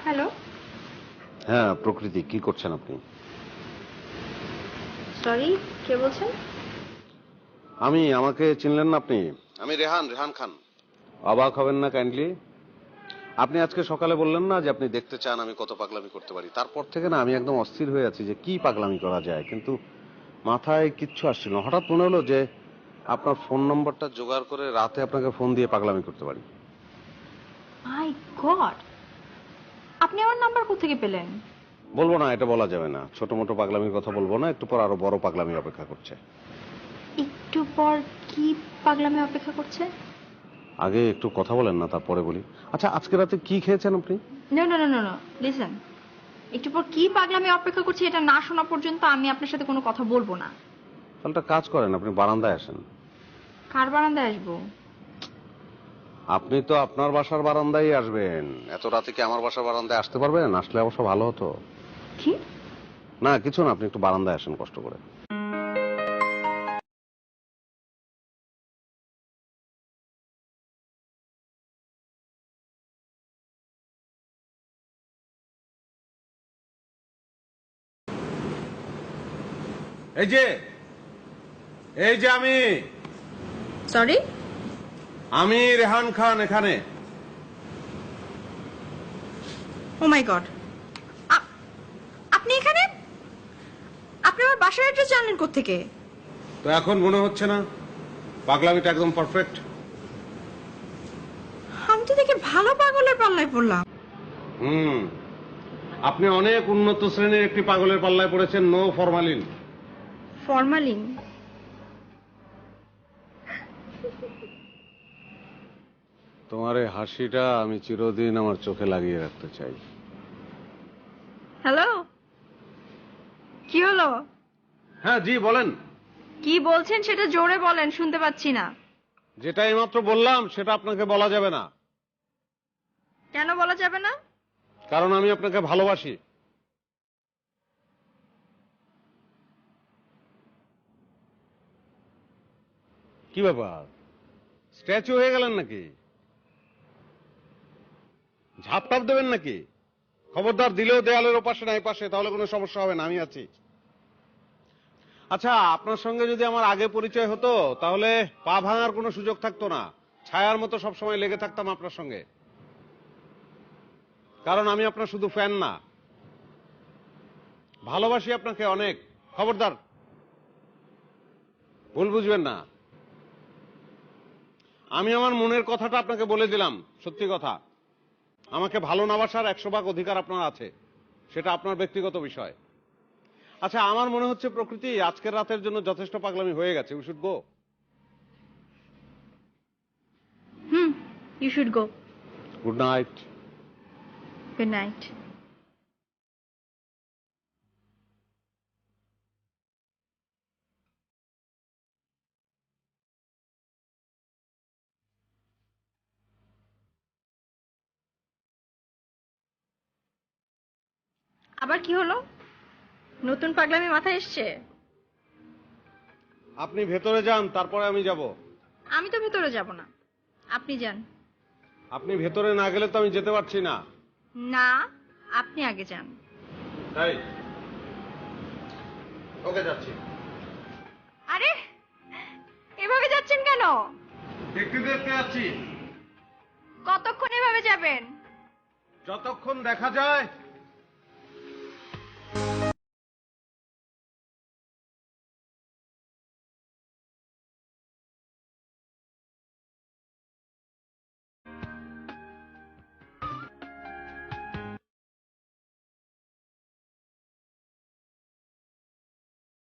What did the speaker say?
Hello. হ্যাঁ প্রকৃতি, কি করছেন আপনি? সরি, কে বলছেন? আমাকে চিনলেন না আপনি? আমি রেহান, রেহান খান। অবাক হবেন না কাইন্ডলি। আপনি আজকে সকালে বললেন না যে আপনি দেখতে চান আমি কত পাগলামি করতে পারি। তারপর থেকে না আমি একদম অস্থির হয়ে আছি যে কি পাগলামি করা যায়, কিন্তু মাথায় কিচ্ছু আসছিল না। হঠাৎ মনে হলো যে আপনার ফোন নম্বরটা জোগাড় করে রাতে আপনাকে ফোন দিয়ে পাগলামি করতে পারি। মাই গড, আপনি আমার নাম্বার কোত্থেকে পেলেন? বলবো না, এটা বলা যাবে না। ছোট মোটো পাগলামির কথা বলবো না, একটু পর আরো বড় পাগলামি অপেক্ষা করছে। একটু পর কি পাগলামি অপেক্ষা করছে? আগে একটু কথা বলেন না, তারপরে বলি। আচ্ছা, আজকে রাতে কি খেয়েছেন আপনি? No no no no no, listen. একটু পর কি পাগলামি অপেক্ষা করছে এটা না শোনা পর্যন্ত আমি আপনার সাথে কোনো কথা বলবো না। তাহলে কাজ করেন, আপনি বারান্দায় আসেন। কার বারান্দায় আসবো? আপনি তো আপনার বাসার বারান্দায় আসবেন। এত রাতে কি আমার বাসার বারান্দায় আসতে পারবেন? আসলে অবশ্য ভালো হতো। কি? না কিছু না, আপনি একটু বারান্দায় আসেন কষ্ট করে। এই যে, এই যে সরি? আমি রেহান খান এখানে। ও মাই গড, আপনি এখানে? আপনি আমার বাসার অ্যাড্রেস জানলেন কোত্থেকে? তো এখন মনে হচ্ছে না পাগলামিটা একদম পারফেক্ট? আমি তো দেখে ভালো পাগলের পাল্লায় পড়লাম। হুম, আপনি অনেক উন্নত শ্রেণীর একটি পাগলের পাল্লায় পড়েছেন। No formalin. ফরমালিন? তোমার এই হাসিটা আমি চিরদিন আমার চোখে লাগিয়ে রাখতে চাই। হ্যালো, কি হলো? হ্যাঁ জি বলেন। কি বলছেন সেটা জোরে বলেন, শুনতে পাচ্ছি না। যেটা এইমাত্র বললাম সেটা আপনাকে বলা যাবে না। কেন বলা যাবে না? কারণ আমি আপনাকে ভালোবাসি। কি ব্যাপার, স্ট্যাচু হয়ে গেলেন নাকি? ঝাপটাপ দেবেন নাকি? খবরদার, দিলেও দেয়ালের ওপাশে না এই পাশে, তাহলে কোনো সমস্যা হবে না, আমি আছি। আচ্ছা, আপনার সঙ্গে যদি আমার আগে পরিচয় হতো তাহলে পা ভাঙার কোনো সুযোগ থাকতো না। ছায়ার মতো সবসময় লেগে থাকতাম আপনার সঙ্গে। কারণ আমি আপনার শুধু ফ্যান না, ভালোবাসি আপনাকে অনেক। খবরদার, ভুল বুঝবেন না। আমি আমার মনের কথাটা আপনাকে বলে দিলাম, সত্যি কথা। আমাকে ভালো না বাসার 100 ভাগ অধিকার আপনার আছে, সেটা আপনার ব্যক্তিগত বিষয়। আচ্ছা, আমার মনে হচ্ছে প্রকৃতি আজকের রাতের জন্য যথেষ্ট পাগলামি হয়ে গেছে। We should go. You should go. Good night. Good night. আবার কি হলো? নতুন পাগলামি মাথায় এসছে? আপনি ভেতরে যান, তারপরে আমি যাব। আমি তো ভেতরে যাব না, আপনি যান। আপনি ভেতরে না গেলে তো আমি যেতে পারছি না। না, আপনি আগে যান। তাই ওকে, যাচ্ছি। আরে, এভাবে যাচ্ছেন কেন? দেখতে দেখতে যাচ্ছি। কতক্ষণ এভাবে যাবেন? যতক্ষণ দেখা যায়